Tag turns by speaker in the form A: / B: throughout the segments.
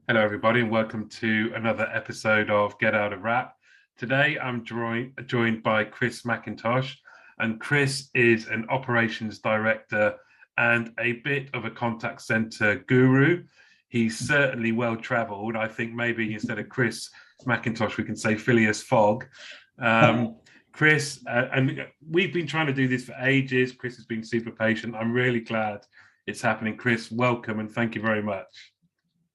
A: Hello, everybody, and welcome to another episode of Get Out of Rap. Today, I'm joined by Chris Mackintosh, and Chris is an operations director and a bit of a contact center guru. He's certainly well-traveled. I think maybe instead of Chris Mackintosh, we can say Phileas Fogg. Chris, and we've been trying to do this for ages. Chris has been super patient. I'm really glad it's happening. Chris, welcome, and thank you very much.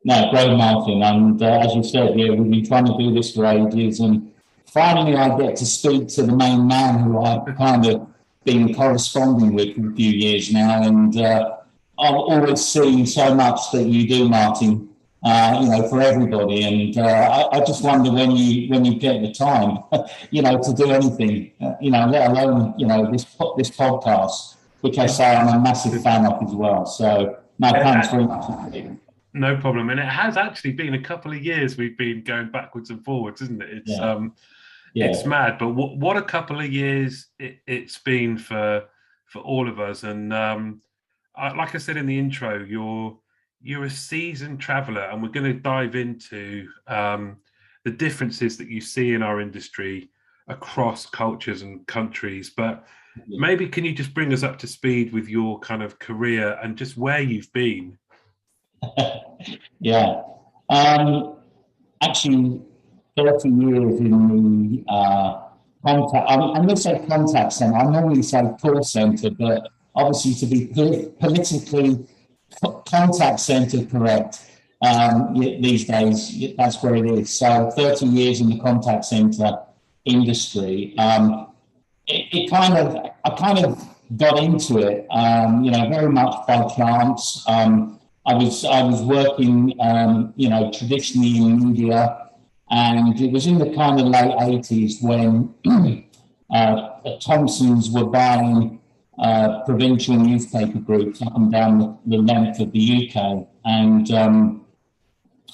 B: No, great, Martin. And as you said, we've been trying to do this for ages. And finally, I get to speak to the main man who I've kind of been corresponding with for a few years now. And I've always seen so much that you do, Martin, for everybody. And I just wonder when you get the time, to do anything, let alone, this podcast, which I say I'm a massive fan of as well. So, no, thanks very much.
A: No problem. And it has actually been a couple of years we've been going backwards and forwards, isn't it? It's mad. But what a couple of years it's been for all of us. And like I said in the intro, you're a seasoned traveller, and we're going to dive into the differences that you see in our industry across cultures and countries. But maybe can you just bring us up to speed with your kind of career and just where you've been?
B: Actually 30 years in the contact, I'm going to say contact centre, I normally say call centre, but obviously to be politically contact centre correct these days, that's where it is. So 30 years in the contact centre industry, I kind of got into it, very much by chance. I was working, traditionally in India, and it was in the kind of late 80s when Thompsons were buying provincial newspaper groups up and down the length of the UK, and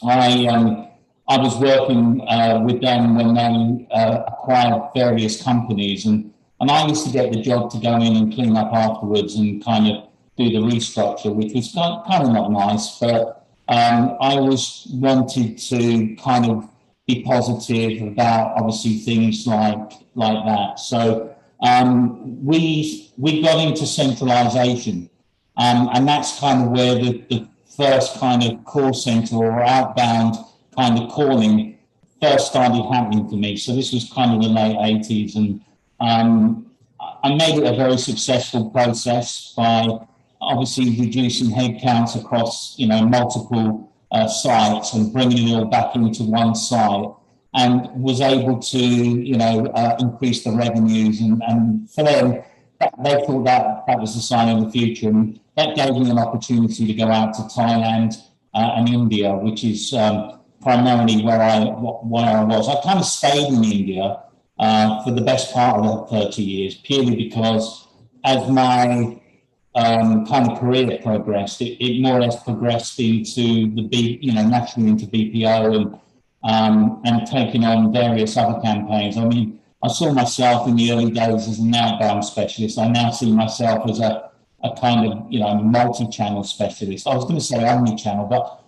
B: I was working with them when they acquired various companies, and I used to get the job to go in and clean up afterwards and kind of do the restructure, which was kind of not nice, but I always wanted to kind of be positive about obviously things like that. So we got into centralisation, and that's kind of where the first kind of call centre or outbound kind of calling first started happening to me. So this was kind of the late 80s, and I made it a very successful process by obviously reducing headcounts across, multiple sites and bringing it all back into one site, and was able to, increase the revenues. And for them, they thought that was the sign of the future. And that gave me an opportunity to go out to Thailand and India, which is primarily where I was. I kind of stayed in India for the best part of the 30 years, purely because as my kind of career progressed, it more or less progressed into naturally into BPO and taking on various other campaigns. I mean, I saw myself in the early days as an outbound specialist. I now see myself as a kind of multi-channel specialist. I was going to say omni-channel, but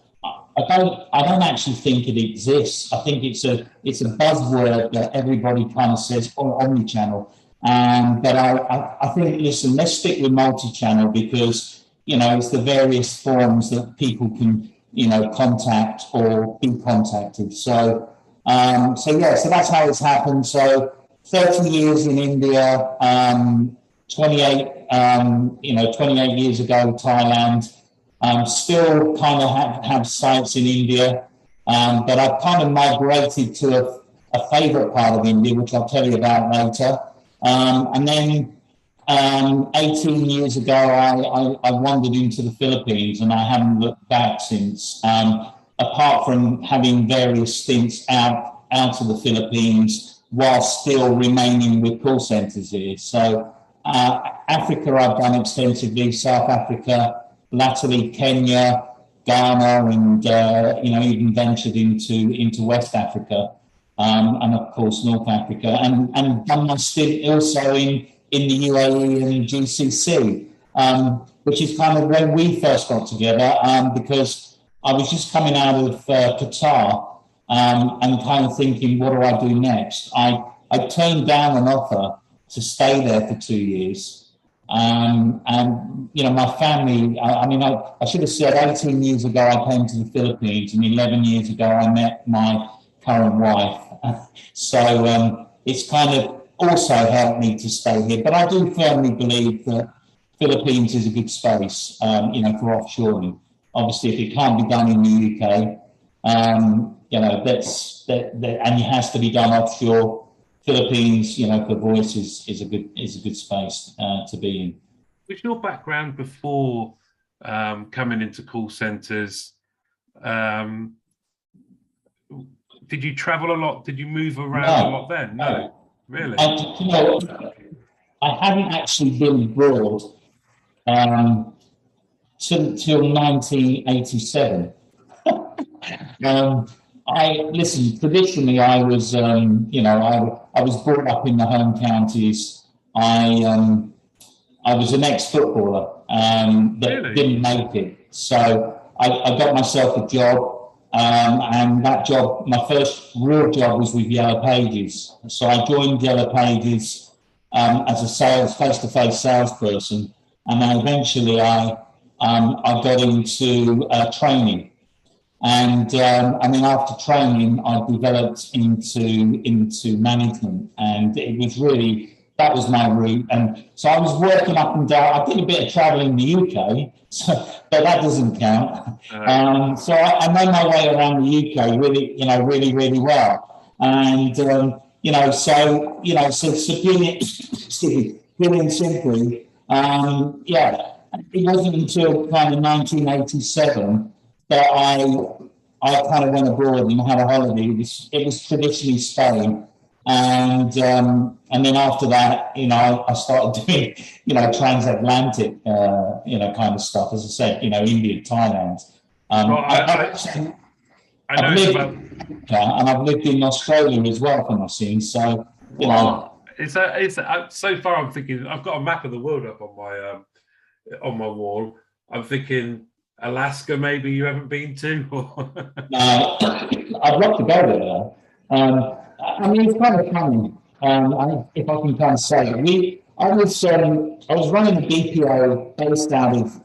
B: I don't actually think it exists. I think it's a buzzword that everybody kind of says, omni-channel. But I think, listen, let's stick with multi-channel because, it's the various forms that people can, contact or be contacted. So that's how it's happened. So 30 years in India, 28 years ago, Thailand, still kind of have sites in India, but I've kind of migrated to a favorite part of India, which I'll tell you about later. And then 18 years ago, I wandered into the Philippines, and I haven't looked back since, apart from having various stints out of the Philippines while still remaining with call centres here. So Africa I've done extensively, South Africa, latterly Kenya, Ghana, and even ventured into West Africa. And of course North Africa, and done my stint also in the UAE and GCC. which is kind of when we first got together, because I was just coming out of Qatar and kind of thinking, what do I do next? I turned down an offer to stay there for 2 years. And, my family, I should have said 18 years ago I came to the Philippines, and 11 years ago I met my current wife. So it's kind of also helped me to stay here. But I do firmly believe that Philippines is a good space, for offshoring. Obviously, if it can't be done in the UK, and it has to be done offshore. Philippines, for voice is a good space to be in.
A: Was your background before coming into call centres? Did you travel a lot? Did you move around a lot then? No, really.
B: I haven't actually been abroad till 1987. Traditionally, I was, I was brought up in the home counties. I was an ex-footballer that didn't make it. So I got myself a job, and that job, my first real job was with Yellow Pages. So I joined Yellow Pages as a face-to-face salesperson, and then eventually I got into training. And then after training, I developed into management, and it was really, that was my route. And so I was working up and down. I did a bit of traveling in the UK, but that doesn't count. So I made my way around the UK really well. And so purely and simply, it wasn't until kind of 1987 that I kind of went abroad and had a holiday. It was traditionally Spain, and then after that, I started doing transatlantic kind of stuff. As I said, India, Thailand. I've lived in Australia as well for my sins. So
A: it's so far. I'm thinking I've got a map of the world up on my wall. I'm thinking Alaska, maybe you haven't been to?
B: No, I'd love to go there. It's kind of funny. If I can kind of say it, I was running a BPO based out of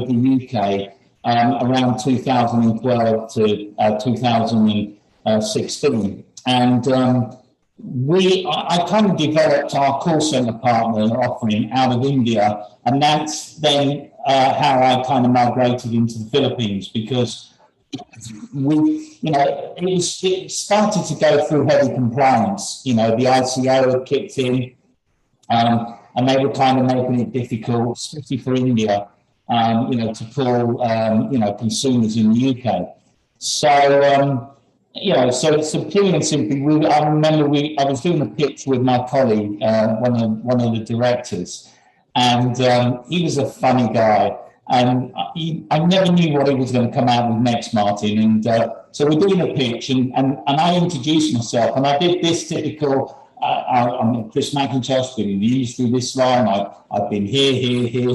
B: the UK around 2012 to 2016, and I kind of developed our call center partner offering out of India, and that's then how I kind of migrated into the Philippines, because it started to go through heavy compliance. The ICO had kicked in, and they were kind of making it difficult, especially for India, to pull, consumers in the UK. So, so purely and simply, I remember I was doing a pitch with my colleague, one of the directors, and he was a funny guy, and I never knew what he was going to come out with next, Martin. And so we're doing a pitch, and I introduced myself, and I did this typical. I'm Chris Mackintosh, been in the industry this long. I've been here, and here,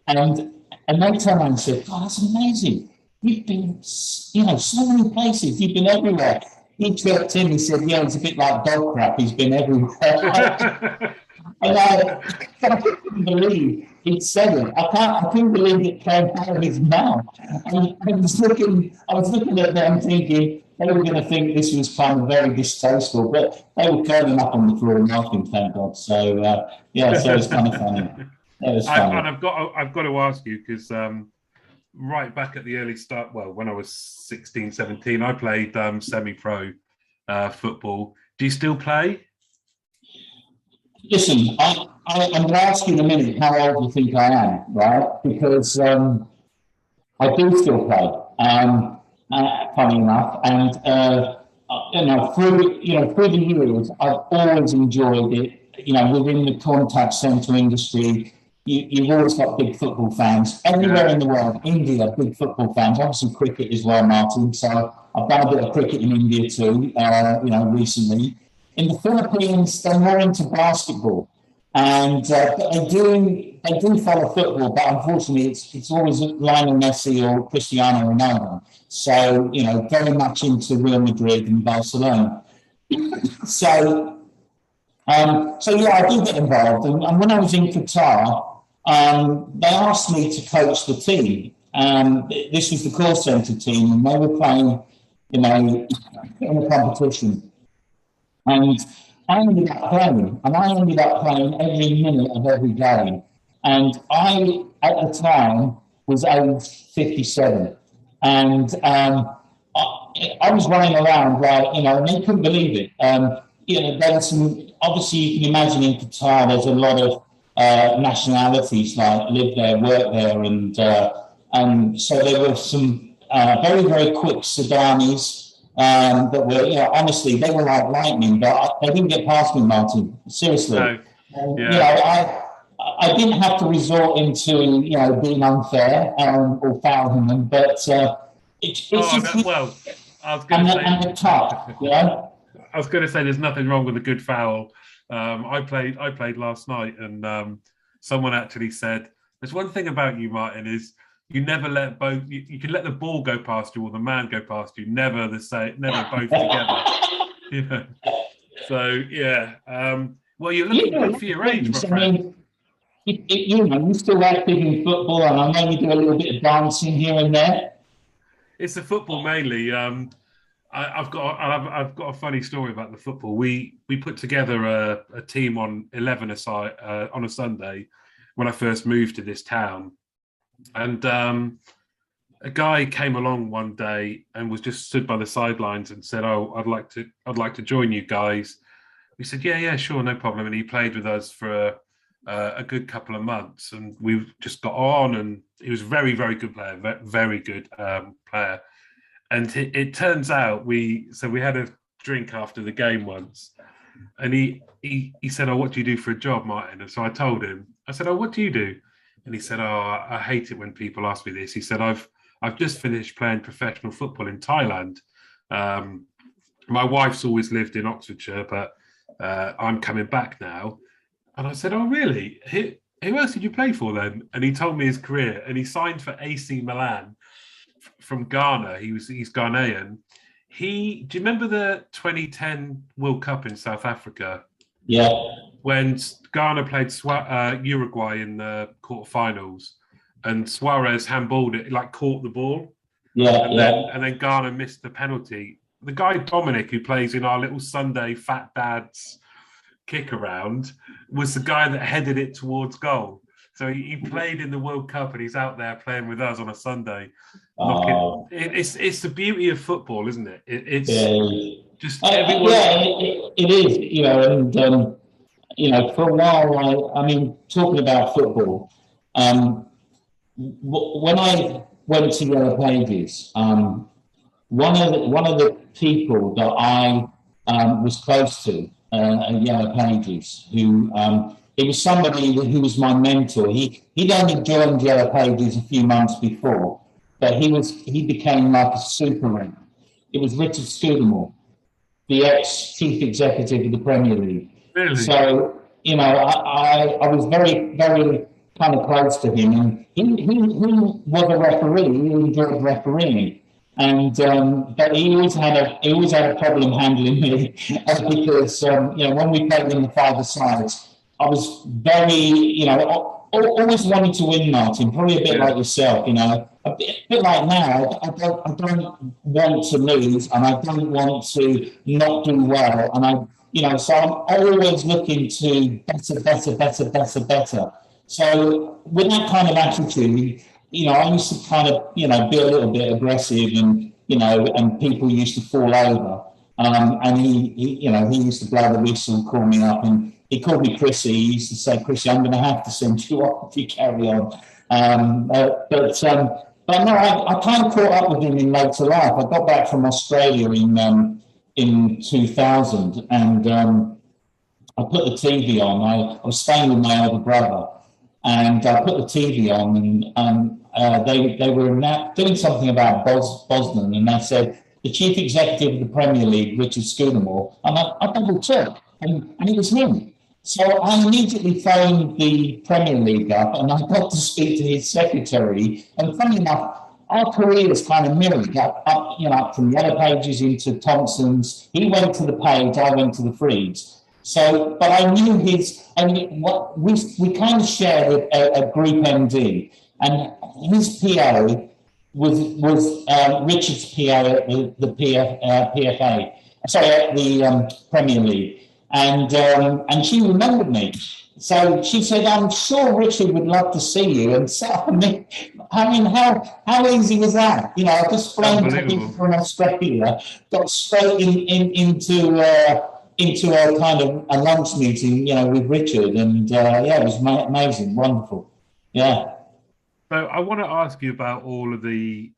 B: and they turned around and said, "Oh, that's amazing. You've been, so many places. You've been everywhere." He chirped in. He said, "Yeah, it's a bit like dog crap. He's been everywhere." And I couldn't believe he'd said it. I couldn't believe it came out of his mouth. And I was looking at them thinking they were going to think this was kind of very distasteful, but they were curling up on the floor and laughing, thank God. So, so it was kind of funny. It was funny.
A: And I've got to ask you, because right back at the early start, well, when I was 16, 17, I played semi-pro football. Do you still play?
B: Listen, I'm going to ask you in a minute how old you think I am, right? Because I do still play, funny enough, and through the years, I've always enjoyed it. Within the contact centre industry, you've always got big football fans everywhere in the world. India, big football fans. Obviously, cricket as well, Martin. So I've done a bit of cricket in India too, recently. In the Philippines, they're more into basketball. And but they do follow football, but unfortunately, it's always Lionel Messi or Cristiano Ronaldo. So very much into Real Madrid and Barcelona. So so yeah, I do get involved. And when I was in Qatar, they asked me to coach the team. This was the call centre team, and they were playing, in a competition. And I ended up playing, every minute of every game. And I, at the time, was aged 57. And I was running around and they couldn't believe it. There was some, obviously you can imagine in Qatar, there's a lot of nationalities like live there, work there. And so there were some very, very quick Sudanese that were, honestly, they were like lightning, but they didn't get past me, Martin. Seriously.
A: No. Yeah.
B: I didn't have to resort into, being unfair or fouling them, but it's just...
A: I was going to say...
B: And the touch,
A: I was going to say there's nothing wrong with a good foul. I played last night, and someone actually said, there's one thing about you, Martin, is you never let both. You can let the ball go past you or the man go past you. Never both together. So yeah. Well, you're looking good for your age, my friend.
B: You still active in football, and I know you do a little bit of dancing here and there.
A: It's the football mainly. I've got a funny story about the football. We put together a team on 11-a-side on a Sunday when I first moved to this town. And a guy came along one day and was just stood by the sidelines and said, "Oh, I'd like to join you guys." We said, "Yeah, sure, no problem." And he played with us for a good couple of months, and we just got on. And he was a very, very good player, very good player. And it turns out we had a drink after the game once, and he said, "Oh, what do you do for a job, Martin?" And so I told him. I said, "Oh, what do you do?" And he said, "Oh, I hate it when people ask me this." He said, I've just finished playing professional football in Thailand. My wife's always lived in Oxfordshire, but I'm coming back now." And I said, "Oh, really? Who else did you play for then?" And he told me his career, and he signed for AC Milan from Ghana. He's Ghanaian. Do you remember the 2010 World Cup in South Africa?
B: Yeah.
A: When Ghana played Uruguay in the quarterfinals, and Suarez handballed it, caught the ball. And then Ghana missed the penalty. The guy Dominic, who plays in our little Sunday Fat Dads kick around, was the guy that headed it towards goal. So he played in the World Cup, and he's out there playing with us on a Sunday. It's the beauty of football, isn't it? Just everyone.
B: It is. And for a while, I mean, talking about football, when I went to Yellow Pages, one of the people that I was close to at Yellow Pages, who it was somebody who was my mentor. He'd only joined Yellow Pages a few months before, but he became like a super ring. It was Richard Scudamore, the ex-chief executive of the Premier League.
A: Really?
B: So, I was very, very kind of close to him, and he was a referee. He enjoyed refereeing, and but he always had a problem handling me because when we played in the five-a-sides, I was very always wanting to win, Martin. Probably a bit like yourself, a bit like now. I don't want to lose, and I don't want to not do well, and so I'm always looking to better. So with that kind of attitude, I used to kind of, be a little bit aggressive, and and people used to fall over. And he used to blow the whistle, call me up, and he called me Chrissy. He used to say, "Chrissy, I'm going to have to send you off if you carry on." But no, I kind of caught up with him in later life. I got back from Australia in 2000, and I put the TV on. I was staying with my older brother, and I put the TV on, and they were doing something about Bosman, and they said the chief executive of the Premier League, Richard Scudamore, and I double checked, and it was him. So I immediately phoned the Premier League up and I got to speak to his secretary. And funny enough, our careers kind of mirrored up, up from Yellow Pages into Thompson's. He went to the Page, I went to the Freeds. So, but I knew what we kind of shared a group MD, and his PO was Richard's PO at the PFA, sorry, at the Premier League. And she remembered me. So she said, I'm sure Richard would love to see you. And so, I mean, how easy was that? I just flown to people from Australia, got straight into a kind of a lunch meeting, with Richard. And it was amazing, wonderful. Yeah.
A: So I want to ask you about all of the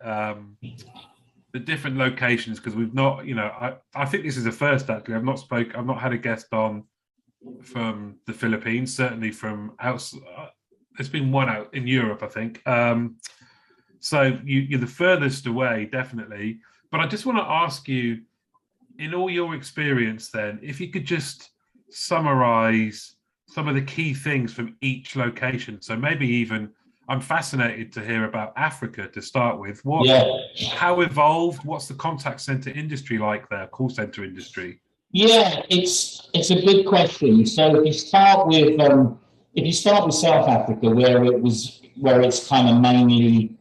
A: different locations, because we've not, I think this is the first actually. I've not had a guest on from the Philippines, certainly from outside. There's been one out in Europe, I think. So you're the furthest away, definitely. But I just want to ask you, in all your experience then, if you could just summarize some of the key things from each location. So maybe even, I'm fascinated to hear about Africa to start with. How evolved? What's the contact center industry like there? Call center industry?
B: Yeah, it's a good question. So if you start with South Africa, where it's kind of mainly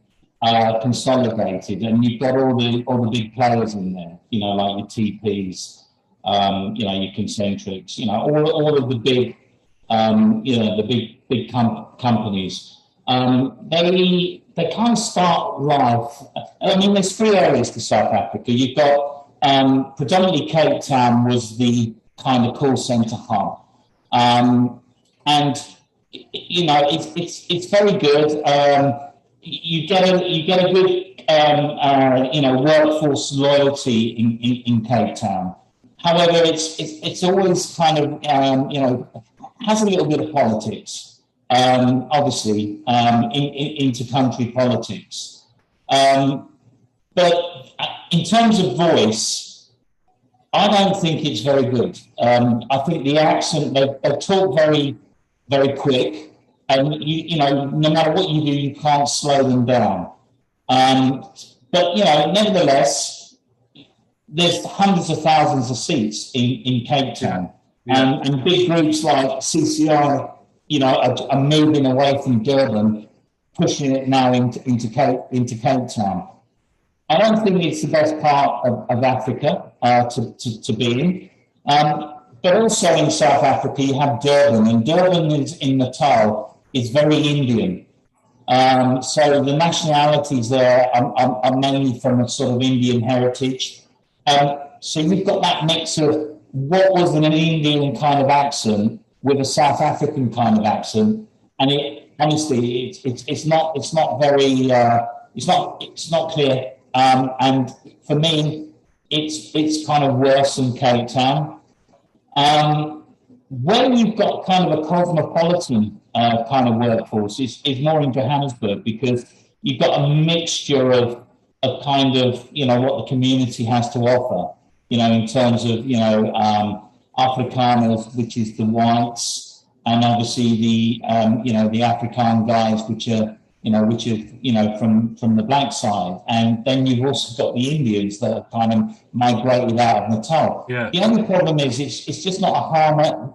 B: consolidated, and you've got all the big players in there, like your TPs, your Concentrics, all of the big, the big companies. They kind of start life. I mean, there's three areas to South Africa. You've got predominantly Cape Town was the kind of call center hub, and it's very good. You get a good workforce loyalty in Cape Town. However, it's always kind of has a little bit of politics. Obviously, into country politics. But in terms of voice, I don't think it's very good. I think the accent, they talk very, very quick, and no matter what you do, you can't slow them down. But nevertheless, there's hundreds of thousands of seats in Cape Town, and big groups like CCI. Are moving away from Durban, pushing it now into Cape Town. I don't think it's the best part of Africa to be in. But also in South Africa, you have Durban, and Durban in Natal is very Indian. So the nationalities there are mainly from a sort of Indian heritage. So you've got that mix of what was an Indian kind of accent with a South African kind of accent, and it's not very it's not clear, and for me it's kind of worse than Cape Town. Where you've got kind of a cosmopolitan kind of workforce is more in Johannesburg, because you've got a mixture of kind of what the community has to offer, in terms of Afrikaners, which is the whites, and obviously the Afrikaan guys, which are from the black side, and then you've also got the Indians that have kind of migrated out of Natal.
A: Yeah.
B: The only problem is it's just not a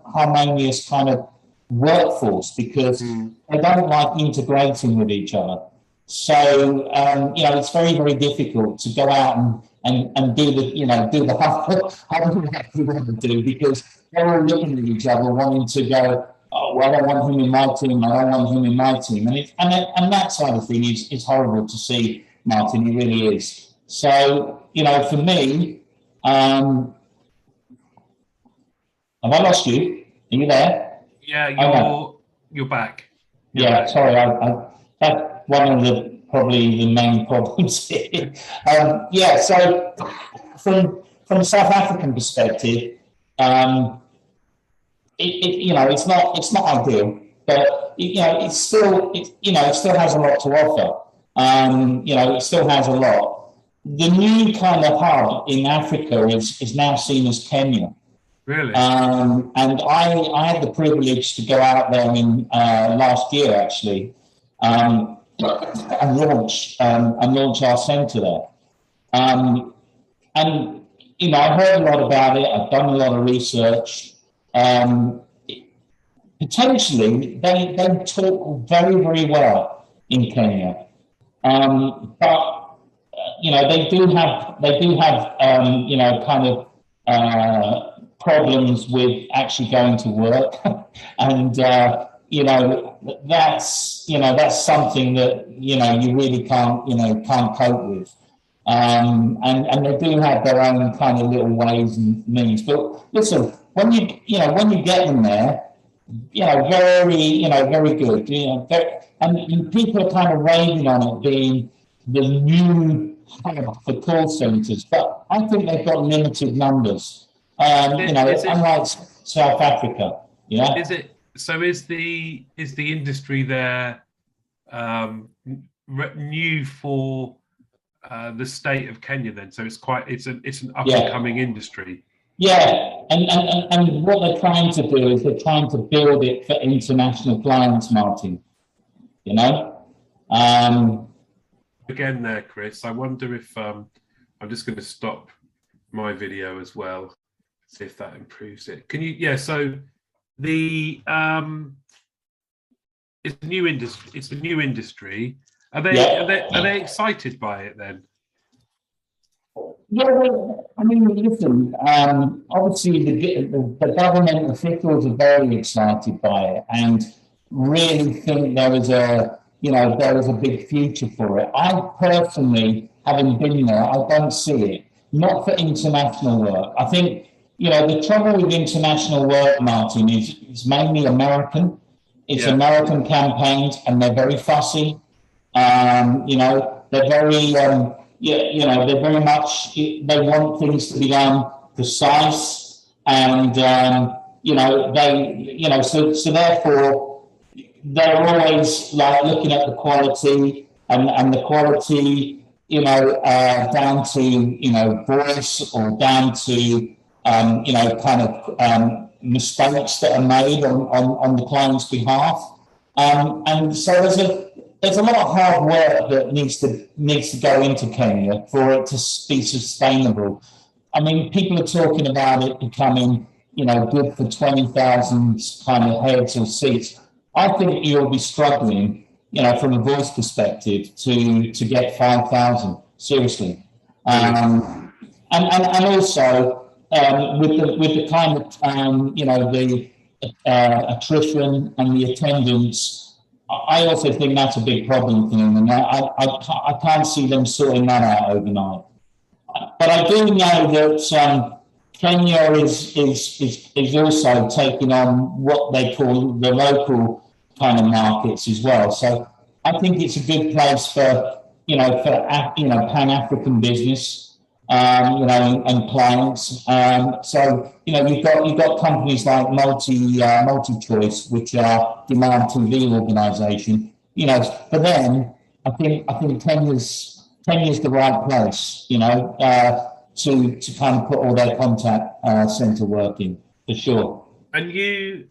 B: harmonious kind of workforce, because they don't like integrating with each other. So it's very, very difficult to go out and do the hard work you want to do, because they're all looking at each other, wanting to go, oh, well, I don't want him in my team, I don't want him in my team. And that side of thing is horrible to see, Martin, it really is. So, for me, have I lost you? Are you there?
A: Yeah, you're back.
B: Yeah, sorry, that's one of probably the main problems here. So from a South African perspective, it's not ideal, but it still has a lot to offer. It still has a lot. The new kind of hub in Africa is now seen as Kenya.
A: Really?
B: And I had the privilege to go out there in last year, actually, and launch our centre there. And I heard a lot about it. I've done a lot of research. Um, Potentially, they talk very, very well in Kenya, but they do have kind of problems with actually going to work, and that's something that you really can't cope with. And they do have their own kind of little ways and means. But listen, when you get them there, very good. And people are kind of raving on it being the new hub for call centres, but I think they've got limited numbers. Unlike South Africa, yeah.
A: Is it so? Is the industry there new for the state of Kenya then? So it's an up and coming industry.
B: Yeah, and what they're trying to do is they're trying to build it for international clients, Martin.
A: Again, there, Chris. I wonder if I'm just going to stop my video as well, see if that improves it. Can you? Yeah. So the it's a new industry. It's a new industry. Are they excited by it then?
B: Yeah, well, I mean, listen. Obviously, the government officials are very excited by it and really think there is a big future for it. I personally, having been there, I don't see it. Not for international work. I think the trouble with international work, Martin, is it's mainly American. It's American campaigns, and they're very fussy. They're very they're very much, they want things to be done precise, and so therefore they're always like looking at the quality and the quality down to voice, or down to mistakes that are made on the client's behalf, and so there's a lot of hard work that needs to go into Kenya for it to be sustainable. I mean, people are talking about it becoming, good for 20,000 kind of heads or seats. I think you'll be struggling, from a voice perspective, to get 5,000. Seriously, and also with the kind of the attrition and the attendance. I also think that's a big problem for them, and I can't see them sorting that out overnight. But I do know that Kenya is also taking on what they call the local kind of markets as well. So I think it's a good place for Pan-African business. And clients. So you've got companies like MultiChoice, which are demand TV organisation. For them, I think Kenya's the right place. To kind of put all their contact centre work in, for sure.
A: And you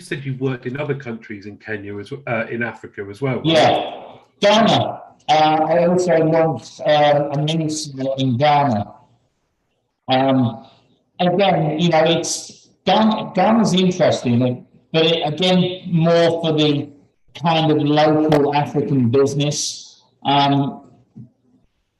A: said you worked in other countries in Kenya in Africa as well. Right?
B: Yeah, Ghana. I also launched a mini site in Ghana. Again, Ghana's interesting, but again, more for the kind of local African business.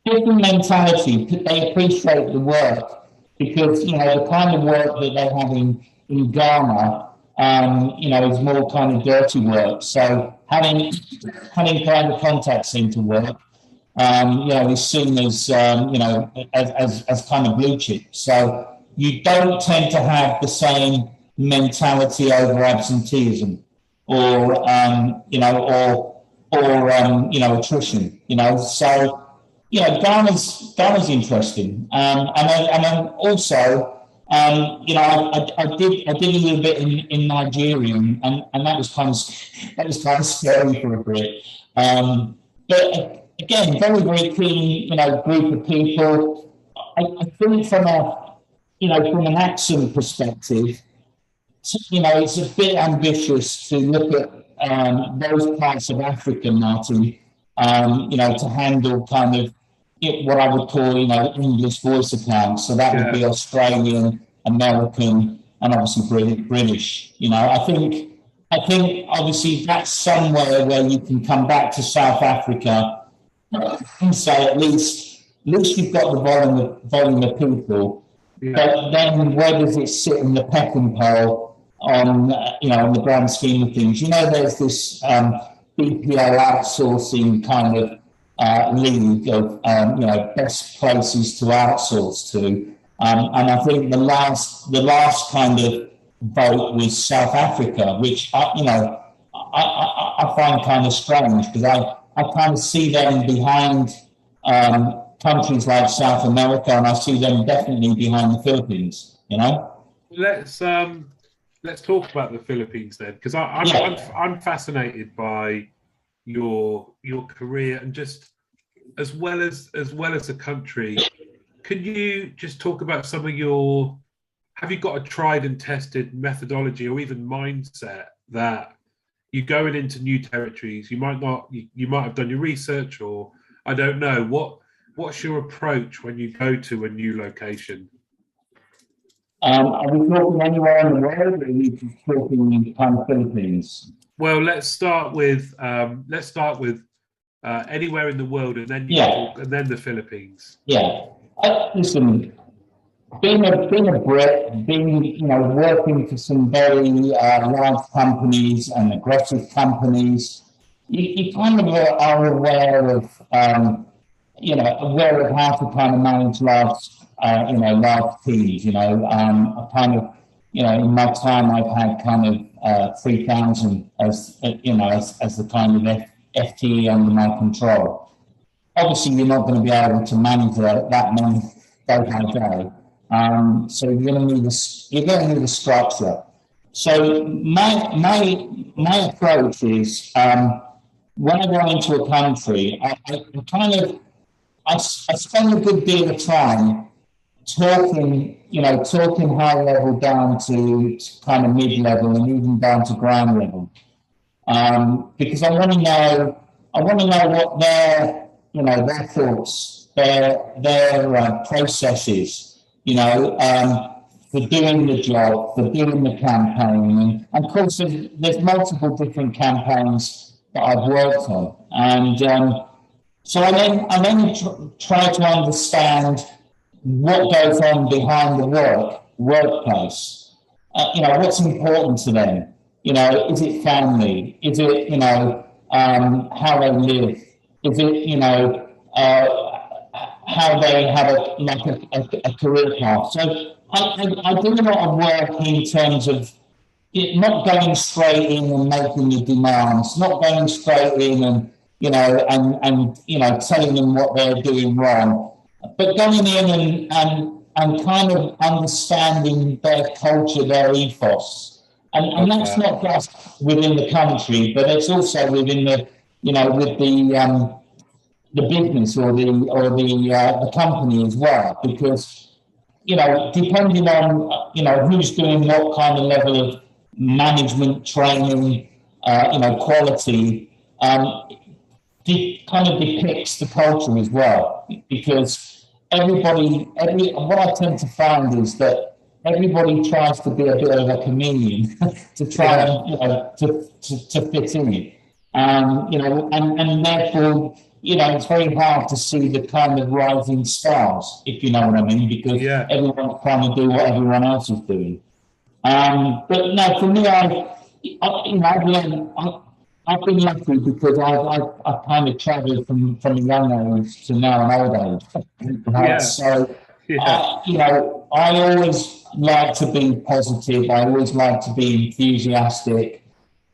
B: Different mentality. They appreciate the work because the kind of work that they have in Ghana, is more kind of dirty work. So having kind of contact centre work, is seen as as kind of blue chip. So you don't tend to have the same mentality over absenteeism or attrition. So Ghana's interesting, and then also. I did a little bit in Nigeria, and that was kind of scary for a bit. But again, very very keen, group of people. I think from from an accent perspective, it's a bit ambitious to look at those parts of Africa, Martin, to handle kind of what I would call, English voice accounts. So that would be Australian, American, and obviously British. I think obviously that's somewhere where you can come back to South Africa and say at least you've got the volume of people. Yeah. But then where does it sit in the pecking pole on in the grand scheme of things? There's this BPO outsourcing kind of league of best places to outsource to, and I think the last kind of vote was South Africa, which I find kind of strange, because I kind of see them behind countries like South America, and I see them definitely behind the Philippines.
A: Let's talk about the Philippines then, because I'm fascinated by your career, and just as well as a country. Can you just talk about some of your? Have you got a tried and tested methodology or even mindset that you're going into new territories? You might not. You might have done your research, or I don't know. What's your approach when you go to a new location?
B: Are we talking anywhere in the world, or are we just talking kind of Philippines?
A: Well, let's start with anywhere in the world, and then and then the Philippines.
B: Yeah, listen. Being a Brit, working for some very large companies and aggressive companies, you kind of are aware of how to kind of manage large teams. I kind of, in my time, I've had kind of 3,000 as the kind of FTE under my control. Obviously, you're not going to be able to manage that many day by day. So you're going to need a structure. So my approach is when I go into a country, I spend a good deal of time talking high level down to kind of mid level and even down to ground level, because I want to know what their thoughts, their processes. For doing the job, for doing the campaign. And of course, there's multiple different campaigns that I've worked on. And so I then try to understand what goes on behind the workplace. What's important to them? Is it family? Is it, how they live? Is it, how they have a career path. So I do a lot of work in terms of not going straight in and making the demands, not going straight in and telling them what they're doing wrong, but going in and kind of understanding their culture, their ethos, and that's not just within the country, but it's also within the with the business or the company as well, because depending on who's doing what kind of level of management training, quality, kind of depicts the culture as well. Because what I tend to find is that everybody tries to be a bit of a chameleon to try and to fit in, and therefore. It's very hard to see the kind of rising stars, if you know what I mean, because everyone's trying to do what everyone else is doing. But no, for me, I've been lucky because I've kind of travelled from a young age to now an old age. So, I always like to be positive. I always like to be enthusiastic.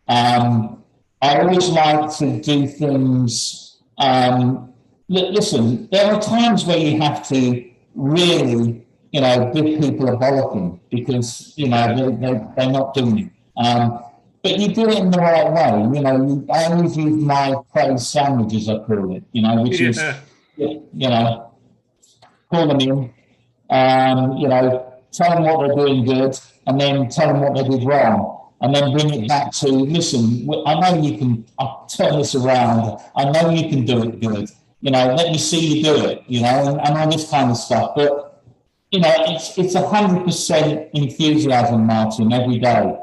B: I always like to do things. Listen, there are times where you have to really, give people a bollocking because, they're not doing it. But you do it in the right way. I always use my praise sandwich, as I call it, which is, call them in, tell them what they're doing good, and then tell them what they did wrong, and then bring it back to, listen, I know you can, I'll turn this around, I know you can do it good, let me see you do it, and all this kind of stuff. But, it's 100% enthusiasm, Martin, every day,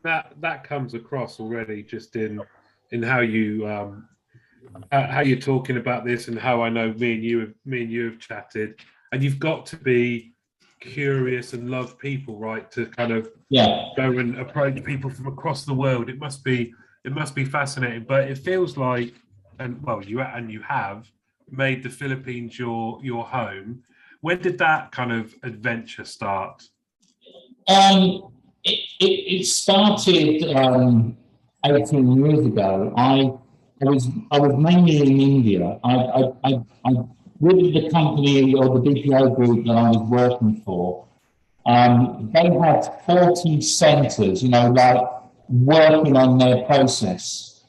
A: That comes across already just in how you're talking about this, and how I know me and you have chatted. And you've got to be curious and love people, right? To kind of go and approach people from across the world. It must be fascinating. But it feels like, you have made the Philippines your home. When did that kind of adventure start?
B: It started 18 years ago. I was mainly in India. I with the company or the BPO group that I was working for. They had 40 centres, working on their process.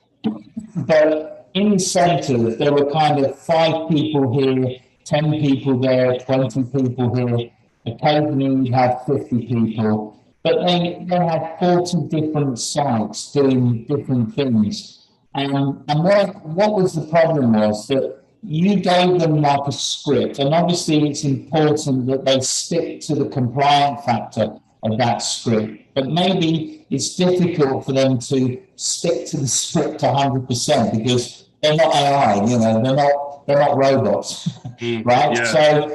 B: But in the centres, there were kind of 5 people here, 10 people there, 20 people here. Occasionally, we had 50 people. But they had 40 different sites doing different things. And what was the problem was that you gave them like a script, and obviously it's important that they stick to the compliant factor of that script, but maybe it's difficult for them to stick to the script 100% because they're not AI, they're not robots, right?
A: Yeah.
B: So,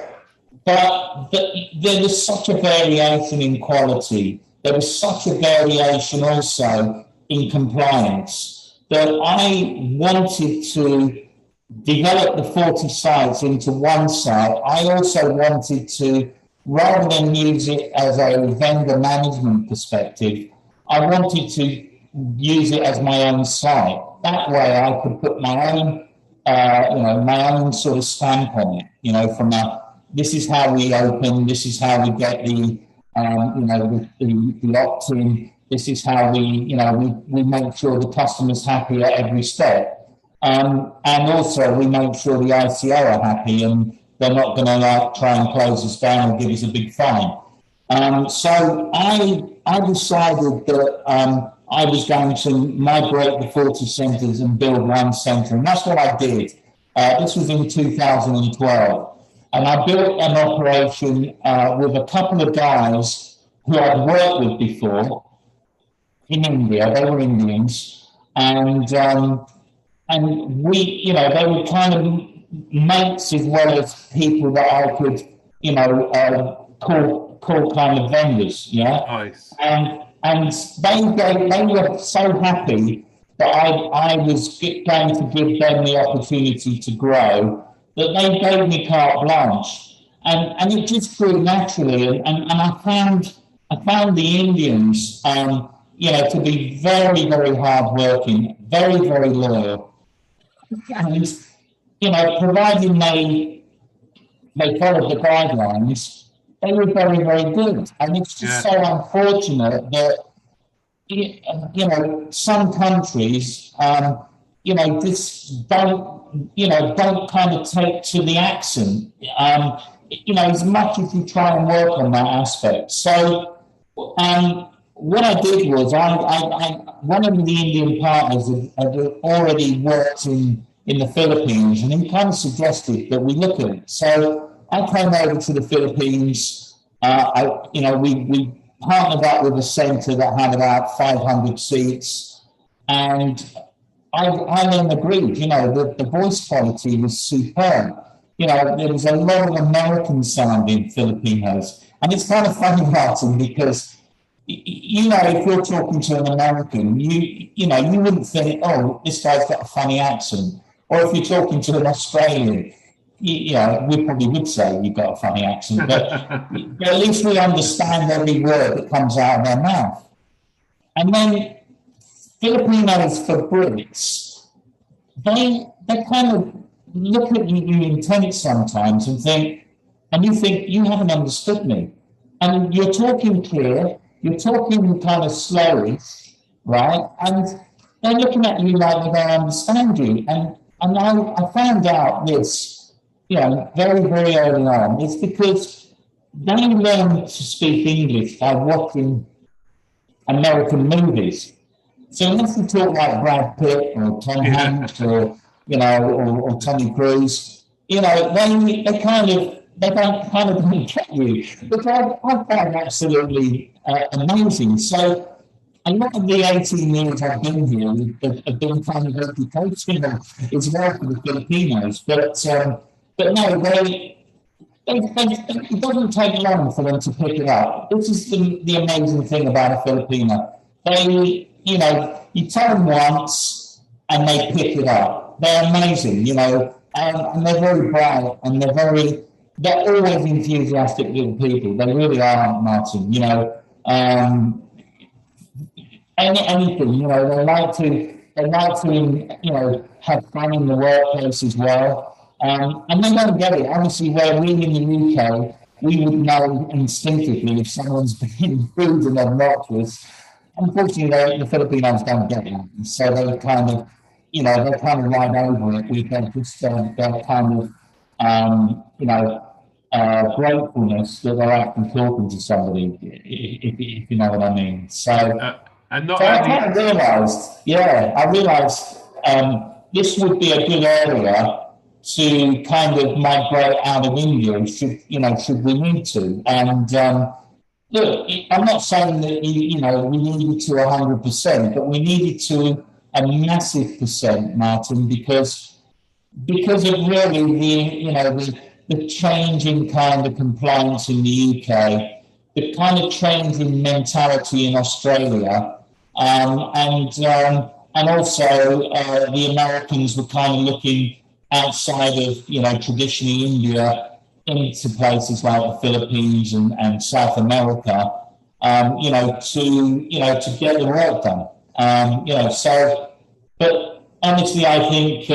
B: but there was such a variation in quality. There was such a variation also in compliance that I wanted to develop the 40 sites into one site. I also wanted to, rather than use it as a vendor management perspective, I wanted to use it as my own site. That way I could put my own, my own sort of stamp on it, from this is how we open, this is how we get the opt-in, this is how we make sure the customer's happy at every step. And also we make sure the ICO are happy and they're not going to try and close us down and give us a big fine. So I decided that I was going to migrate the 40 centres and build one centre, and that's what I did. This was in 2012. And I built an operation with a couple of guys who I'd worked with before in India. They were Indians. And we, they were kind of mates as well as people that I could, call kind of vendors, yeah?
A: Nice.
B: And they were so happy that I was going to give them the opportunity to grow, that they gave me carte blanche, and it just grew naturally. And I found the Indians, to be very, very hardworking, very, very loyal, and providing they followed the guidelines, they were very, very good. And it's just so unfortunate that some countries, just don't kind of take to the accent, as much as you try and work on that aspect. So, what I did was one of the Indian partners had already worked in the Philippines, and he kind of suggested that we look at it. So I came over to the Philippines. We partnered up with a centre that had about 500 seats, and I then agreed, the voice quality was superb. There was a lot of American sounding Filipinos. And it's kind of funny, Martin, because, if you're talking to an American, you wouldn't think, oh, this guy's got a funny accent. Or if you're talking to an Australian, we probably would say you've got a funny accent. But at least we understand every word that comes out of their mouth. And then Filipinos for Brits, they kind of look at you intense sometimes and you think, you haven't understood me. And you're talking clear, you're talking kind of slowly, right? And they're looking at you like they don't understand you. And I found out this, very, very early on. It's because they learn to speak English by watching American movies. So unless you talk like Brad Pitt or Tom
A: Yeah.
B: Hanks or or Tommy Cruise, they kind of they don't kind of don't get you, which I find absolutely amazing. So a lot of the 18 years I've been here have been kind of educational as well for the Filipinos, but no, it doesn't take long for them to pick it up. This is the amazing thing about a Filipino. You tell them once and they pick it up. They're amazing, and they're very bright and they're always enthusiastic little people. They really are, Martin, anything, they like to have fun in the workplace as well. And they don't get it. Obviously, where we in the UK, we would know instinctively if someone's being rude and obnoxious. Unfortunately, the Filipinos don't get it. So they kind of ride over it with their kind of, gratefulness that they're actually talking to somebody, if you know what I mean.
A: And not
B: So I
A: only
B: kind of I realised this would be a good area to kind of migrate out of India, should we need to. And look, I'm not saying that we needed to 100%, but we needed to a massive percent, Martin, because of really the change in kind of compliance in the UK, the kind of change in mentality in Australia, and also the Americans were kind of looking outside of traditionally India into places like the Philippines and South America, to get the work done. But honestly, I think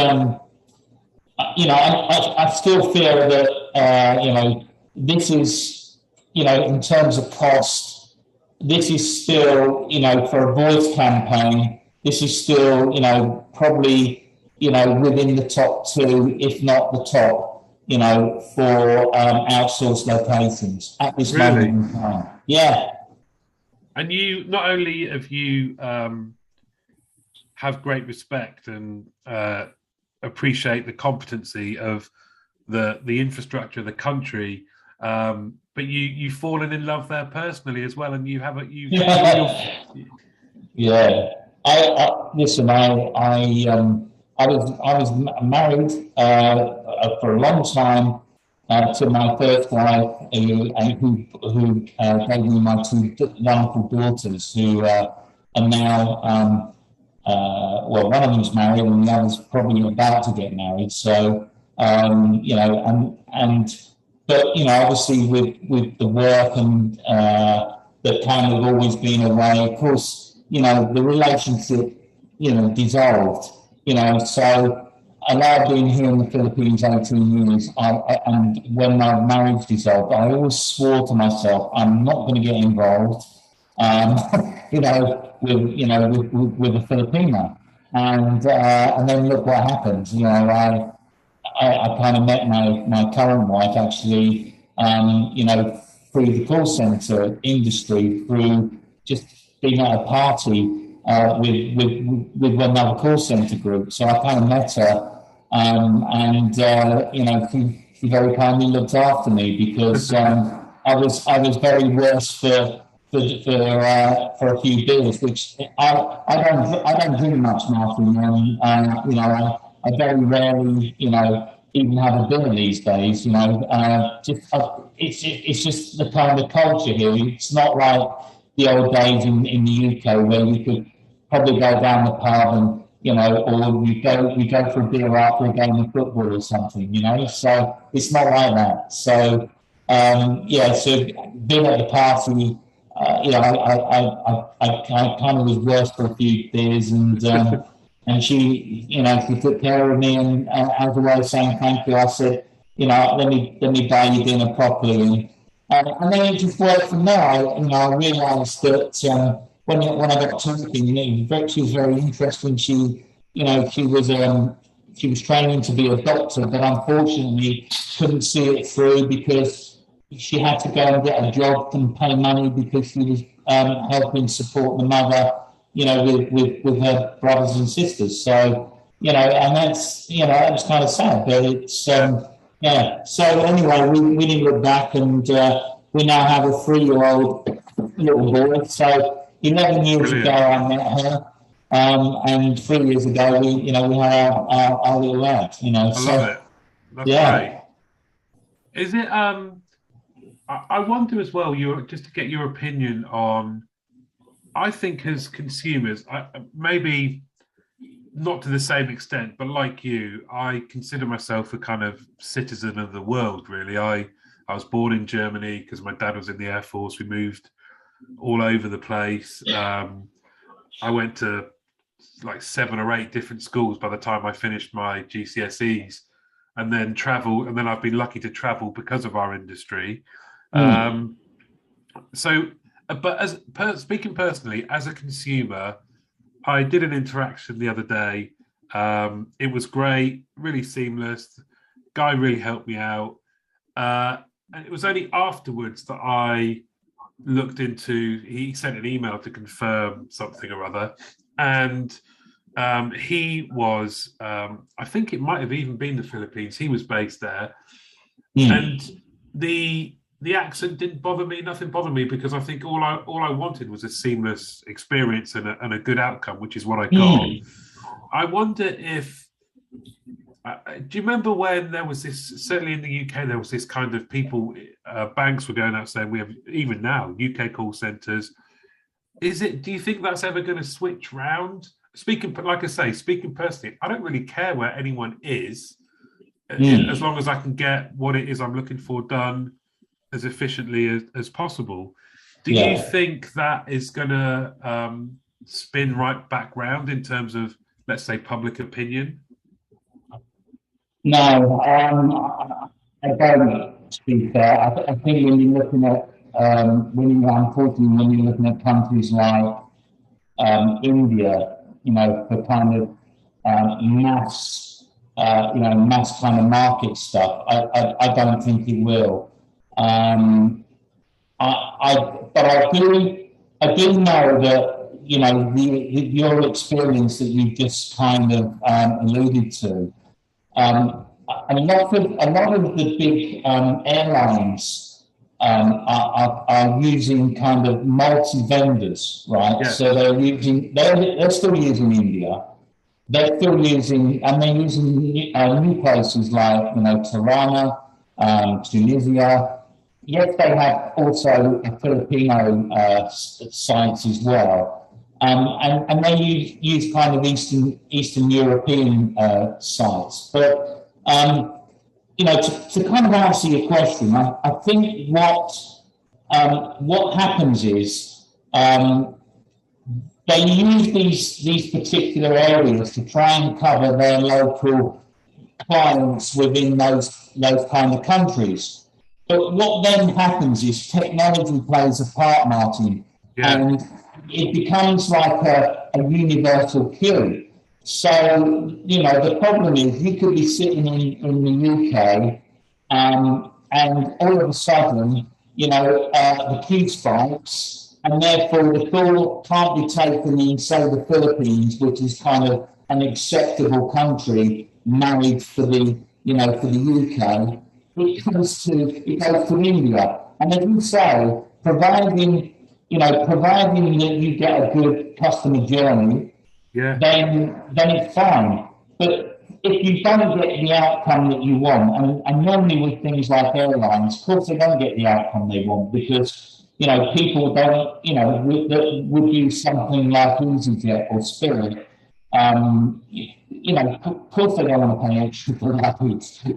B: I still feel that this is in terms of cost, this is still for a voice campaign, this is still probably within the top two, if not the top, for outsourced locations at this
A: really.
B: moment in time. Yeah.
A: And you not only have you have great respect and appreciate the competency of the infrastructure of the country, but you've fallen in love there personally as well, and you have
B: yeah. Listen. I was married for a long time to my first wife, who gave me my two wonderful daughters, who are now. One of them's married, and the other's probably about to get married. So, but obviously with the work and that kind of always been away, of course, the relationship, dissolved. So I've been here in the Philippines 18 years, and when my marriage dissolved, I always swore to myself, I'm not going to get involved. With a Filipino, and then look what happened. I kind of met my current wife actually, through the call center industry, through just being at a party with another call center group. So I kind of met her, and she very kindly looked after me because I was very worse for a few beers, which I don't drink much, Martin. I very rarely, even have a beer these days. It's just the kind of culture here. It's not like the old days in the UK where you could probably go down the pub and or we go for a beer after a game of football or something. So it's not like that. So so being at the party. I kind of was worse for a few beers, and she, she took care of me, and as a way of saying thank you, I said, let me buy you dinner properly, and then it just worked from there. I realised that when I got talking, she was very interesting. She was training to be a doctor, but unfortunately couldn't see it through because she had to go and get a job and pay money because she was helping support the mother, with her brothers and sisters. So, and that's, that was kind of sad, but it's, yeah. So anyway, we didn't look back, and we now have a 3-year-old little boy. So 11 years ago, I met her. And 3 years ago, we had our little lad.
A: I love it. That's great.
B: Is
A: it? I wonder as well. Just to get your opinion on. I think as consumers, maybe not to the same extent, but like you, I consider myself a kind of citizen of the world. Really, I was born in Germany because my dad was in the Air Force. We moved all over the place. I went to like 7 or 8 different schools by the time I finished my GCSEs, and then travel. And then I've been lucky to travel because of our industry. Speaking personally, as a consumer, I did an interaction the other day. It was great, really seamless. Guy really helped me out. And it was only afterwards that I looked into, he sent an email to confirm something or other. And he was, I think it might have even been the Philippines. He was based there. And the accent didn't bother me. Nothing bothered me, because I think all I wanted was a seamless experience and a good outcome, which is what I got. I wonder if, do you remember when there was this, certainly in the UK, there was this kind of people, banks were going out saying, we have, even now, UK call centres. Do you think that's ever going to switch round? Like I say, speaking personally, I don't really care where anyone is, as long as I can get what it is I'm looking for done as efficiently as possible. Do you think that is going to spin right back round in terms of, let's say, public opinion?
B: No, I don't, to be fair. I think when you're looking at, unfortunately, when you're looking at countries like India, for kind of mass kind of market stuff, I don't think it will. But I do know that, your experience that you just kind of alluded to. A lot of the big airlines are using kind of multi-vendors, right?
A: Yes.
B: So they're still using India. They're still using, and they're using new places like, Tirana, Tunisia. Yes, they have also a Filipino sites as well. And they use kind of Eastern European sites. But, to kind of answer your question, I think what happens is they use these particular areas to try and cover their local clients within those kind of countries. But what then happens is technology plays a part, Martin, and it becomes like a universal queue. So, the problem is you could be sitting in the UK and all of a sudden, the queue spikes, and therefore the call can't be taken in, say, the Philippines, which is kind of an acceptable country, married for the UK. It goes to India. And as you say, providing that you get a good customer journey, then it's fine. But if you don't get the outcome that you want, and normally with things like airlines, of course they don't get the outcome they want, because people don't, would use something like EasyJet or Spirit. Of course they don't want to pay extra for that,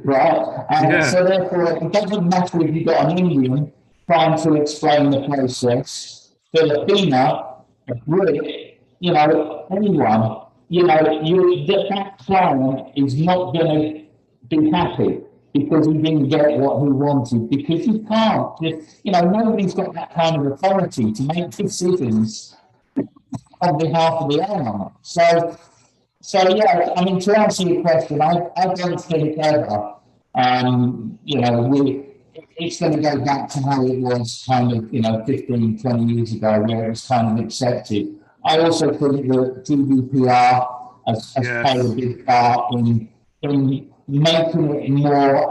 B: right? And so therefore, it doesn't matter if you've got an Indian trying to explain the process, Filipino, a Brit, anyone, that client is not going to be happy because he didn't get what he wanted, because you can't just, nobody's got that kind of authority to make decisions on behalf of the airline. So yeah, I mean, to answer your question, I don't think ever, it's going to go back to how it was kind of, 15, 20 years ago, where it was kind of accepted. I also think that GDPR has played a
A: Yes.
B: big part in making it more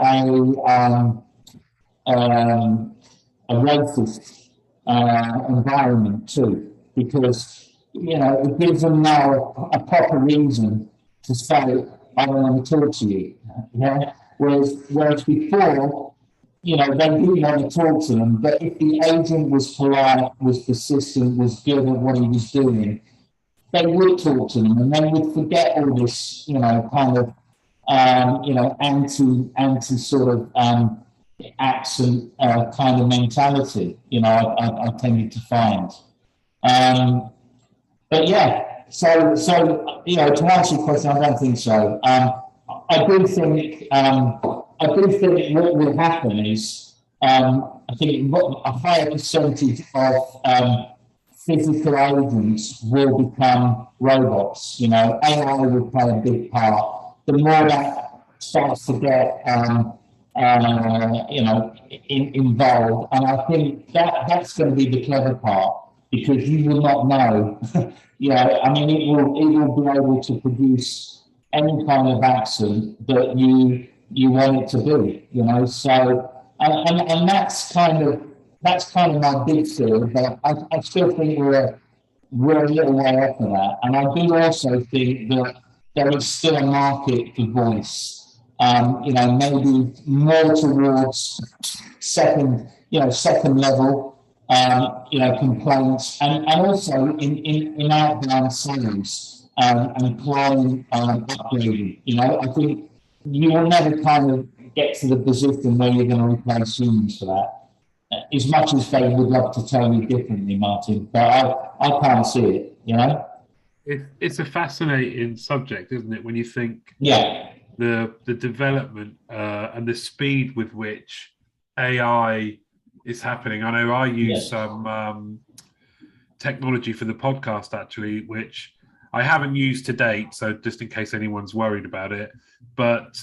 B: a racist environment too, because it gives them now a proper reason to say, I don't want to talk to you. Yeah? Whereas before, they didn't want to talk to them, but if the agent was polite, was persistent, was good at what he was doing, they would talk to them, and they would forget all this, kind of, anti sort of accent kind of mentality. I tended to find. Um, but yeah, to answer your question, I don't think so. I do think what will happen is I think a higher percentage of physical agents will become robots. AI will play a big part. The more that starts to get involved, and I think that's going to be the clever part, because you will not know. I mean, it will be able to produce any kind of accent that you want it to be. So and that's kind of my big fear, but I still think we're a little way off of that, and I do also think that there is still a market for voice. Maybe more towards second level, complaints, and also in outbound sales, and client upgrading. I think you will never kind of get to the position where you're going to replace humans for that. As much as they would love to tell you differently, Martin, but I can't see it.
A: It's a fascinating subject, isn't it? When you think
B: Yeah.
A: the development and the speed with which AI is happening. I know I use some technology for the podcast, actually, which I haven't used to date. So just in case anyone's worried about it, but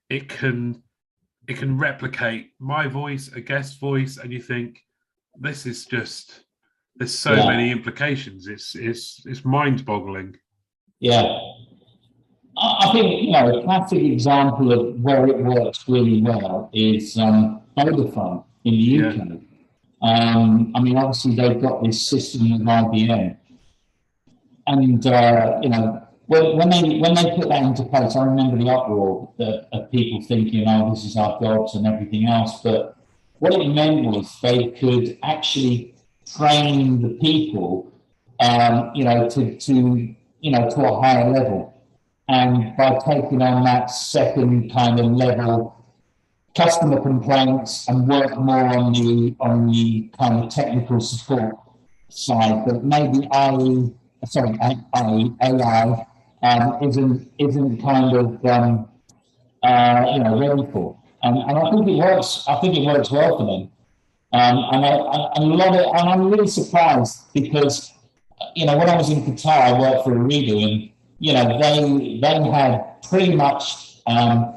A: it can replicate my voice, a guest voice, and you think this is just, there's so many implications. It's mind-boggling.
B: Yeah. I think, a classic example of where it works really well is Vodafone in the UK. I mean, obviously they've got this system with IBM, and when they put that into place, I remember the uproar of people thinking, "Oh, this is our jobs" and everything else. But what it meant was they could actually train the people, to a higher level. And by taking on that second kind of level customer complaints and work more on the kind of technical support side, but maybe AI isn't kind of ready for. And I think it works. I think it works well for them. And I love it. And I'm really surprised because when I was in Qatar, I worked for a reader, and they had pretty much, for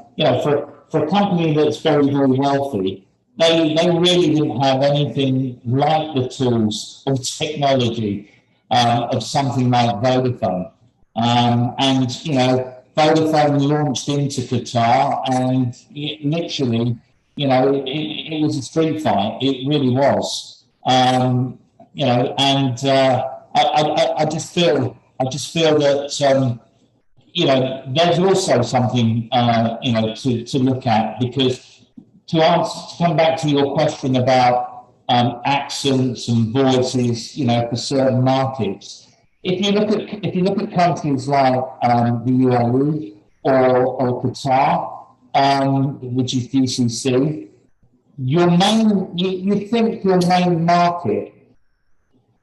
B: a company that's very, very wealthy, they really didn't have anything like the tools or technology of something like Vodafone. And Vodafone launched into Qatar, and literally, it was a street fight. It really was. I just feel that there's also something to look at, because to come back to your question about accents and voices, for certain markets. If you look at countries like the UAE or Qatar, which is GCC, you think your main market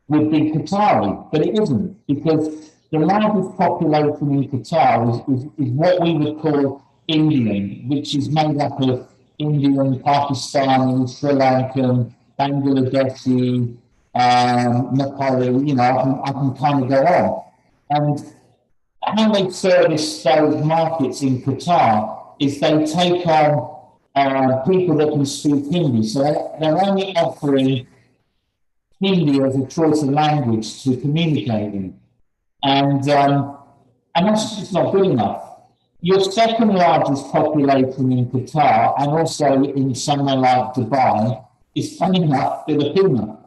B: would be Qatari, but it isn't, because the largest population in Qatar is what we would call Indian, which is made up of Indian, Pakistani, Sri Lankan, Bangladeshi, Nepali. I can kind of go on. And how they service those markets in Qatar is they take on people that can speak Hindi. So they're only offering Hindi as a choice of language to communicate in. And that's just not good enough. Your second largest population in Qatar and also in somewhere like Dubai is funny enough Filipino.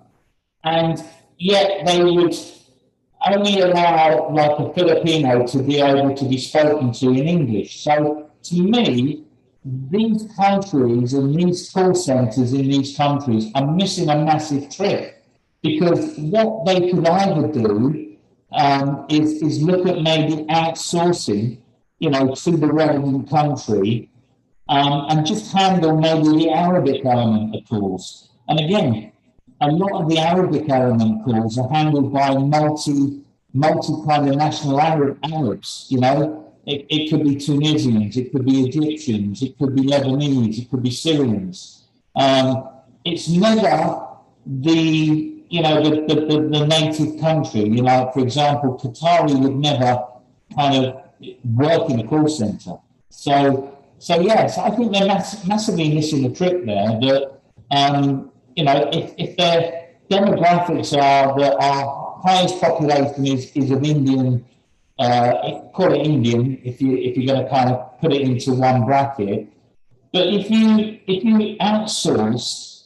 B: And yet they would only allow like a Filipino to be able to be spoken to in English. So to me, these countries and these call centres in these countries are missing a massive trick, because what they could either do is look at maybe outsourcing, to the relevant country, and just handle maybe the Arabic element of calls. And again, a lot of the Arabic element calls are handled by multi kind of national Arabs. It could be Tunisians, it could be Egyptians, it could be Lebanese, it could be Syrians. It's never the native country. For example, Qatari would never kind of work in a call center. So yes, I think they're massively missing the trick there. That if their demographics are that our highest population is of Indian, call it Indian if you're going to kind of put it into one bracket. But if you outsource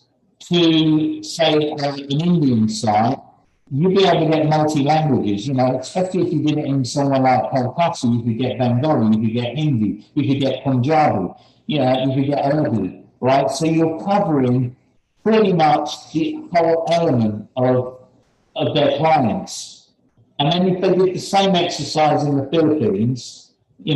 B: to say an Indian site, you'll be able to get multi-languages, especially if you did it in somewhere like Kolkata, you could get Bengali, you could get Hindi, you could get Punjabi, you could get Urdu, right? So you're covering pretty much the whole element of their clients. And then if they did the same exercise in the Philippines, they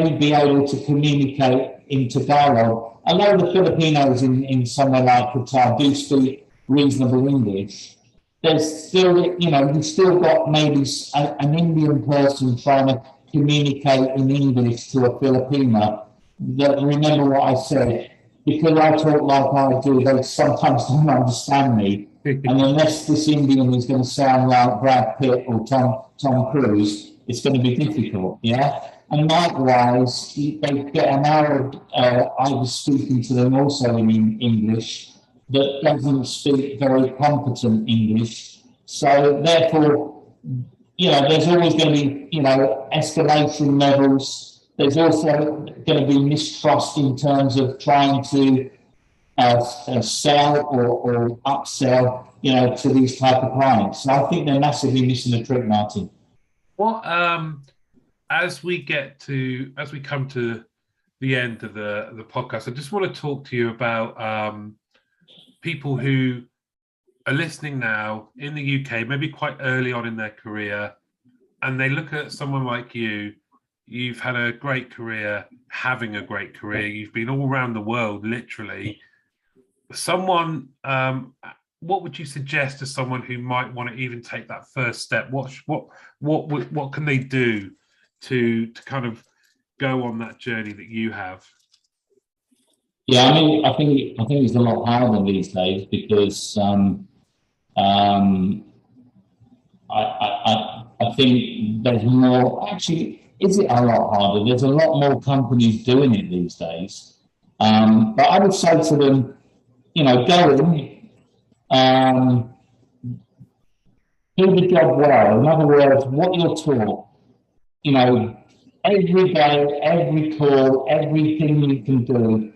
B: would be able to communicate in Tagalog. A lot of the Filipinos in somewhere like Qatar do speak reasonable English. There's still, you've still got maybe an Indian person trying to communicate in English to a Filipino. That, remember what I said, because I talk like I do, they sometimes don't understand me. And unless this Indian is going to sound like Brad Pitt or Tom Cruise, it's going to be difficult, yeah? And likewise, they get an Arab, I was speaking to them also in English, that doesn't speak very competent English. So therefore, there's always going to be, escalation levels. There's also going to be mistrust in terms of trying to sell or upsell, to these type of clients. So I think they're massively missing the trick, Martin.
A: What as we come to the end of the podcast, I just want to talk to you about people who are listening now in the UK, maybe quite early on in their career, and they look at someone like you. You've had a great career, having a great career. You've been all around the world, literally. Someone, what would you suggest to someone who might want to even take that first step? What can they do to kind of go on that journey that you have?
B: Yeah, I think it's a lot harder these days because I think there's more. Actually, is it a lot harder? There's a lot more companies doing it these days. But I would say to them, go in, do the job well. In other words, what you're taught, every day, every call, everything you can do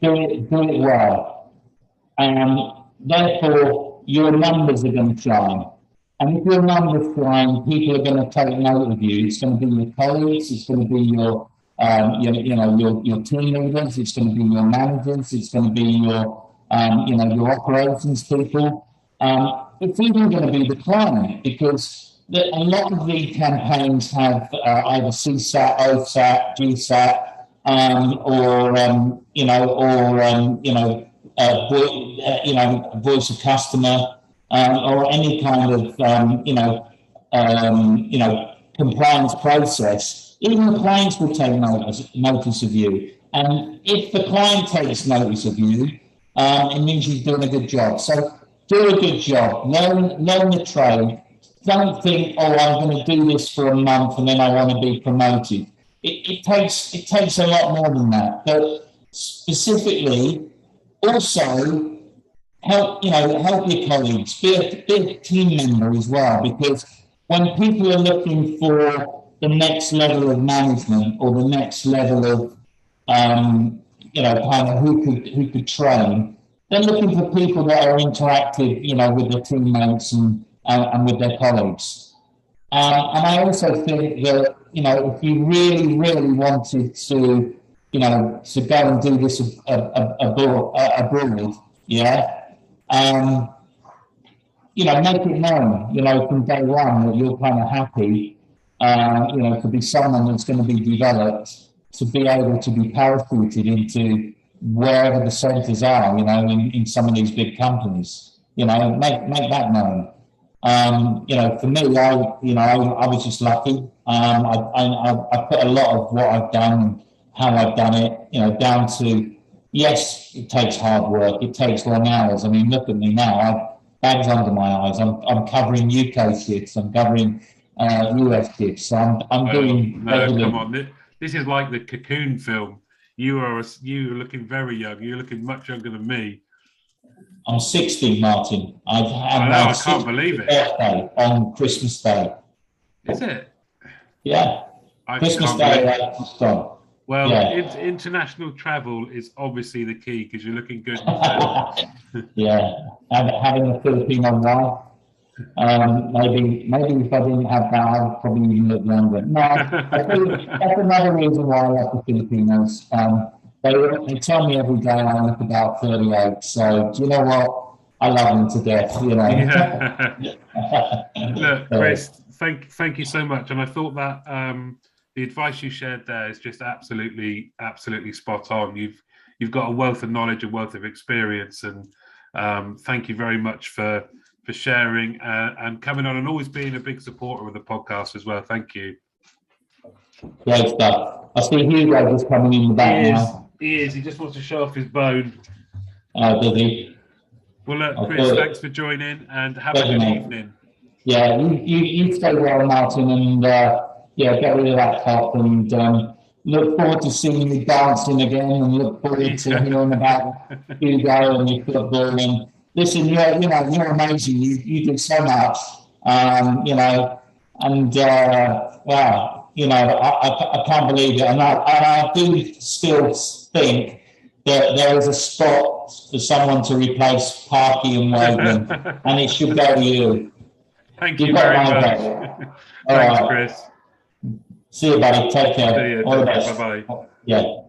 B: it well. And therefore, your numbers are going to shine. And if your numbers shine, people are going to take note of you. It's going to be your colleagues, it's going to be your team leaders, it's going to be your managers, it's going to be your operations people. It's even going to be the client, because a lot of the campaigns have either CSAT, OSAT, GSAT, voice of customer, or any kind of compliance process. Even the clients will take notice of you, and if the client takes notice of you, it means you're doing a good job. So do a good job. Learn the trade. Don't think, I'm going to do this for a month and then I want to be promoted. It takes a lot more than that. But specifically, also help your colleagues, be a team member as well, because when people are looking for the next level of management or the next level of kind of who could train, they're looking for people that are interactive, with their teammates and with their colleagues. And I also think that, if you really, really wanted to, to go and do this abroad, make it known, from day one that you're kind of happy, to be someone that's going to be developed, to be able to be parachuted into wherever the centres are, in some of these big companies, make that known. For me, I was just lucky. I put a lot of what I've done and how I've done it, down to, yes, it takes hard work, it takes long hours. I mean, look at me now. I've bags under my eyes. I'm covering UK shifts. I'm covering US shifts. I'm doing.
A: No, come on. This is like the Cocoon film. You're looking very young. You're looking much younger than me.
B: I'm 60, Martin.
A: I can't believe it.
B: Birthday on Christmas Day.
A: Is it?
B: Yeah. Christmas Day.
A: Well, yeah. International travel is obviously the key because you're looking good.
B: Yeah, having a Filipino wife. Maybe if I didn't have that, I would probably even look younger. No, I think that's another reason why I love the Filipinos. They tell me every day I look about 38. So do you know what? I love them to death.
A: Yeah. Look, Chris, thank you so much. And I thought that the advice you shared there is just absolutely spot on. You've got a wealth of knowledge, a wealth of experience, and thank you very much for sharing and coming on and always being a big supporter of the podcast as well. Thank you.
B: Great stuff. I see Hugo just coming in the back now.
A: He is. He just wants to show off his bone.
B: Does he?
A: Well, look, Chris, thanks for joining and have a good evening.
B: Yeah, you stay well, Martin, and get rid of that cough, and look forward to seeing you dancing again, and look forward to hearing about Hugo and your football. And listen, you're amazing. You do so much, wow, I can't believe it, and I do still think that there is a spot for someone to replace Parky and Wogan, and it should go to you.
A: Thank you very much. Thanks, Chris.
B: See you, buddy. Take care.
A: See you.
B: All the best.
A: Bye-bye.
B: Yeah.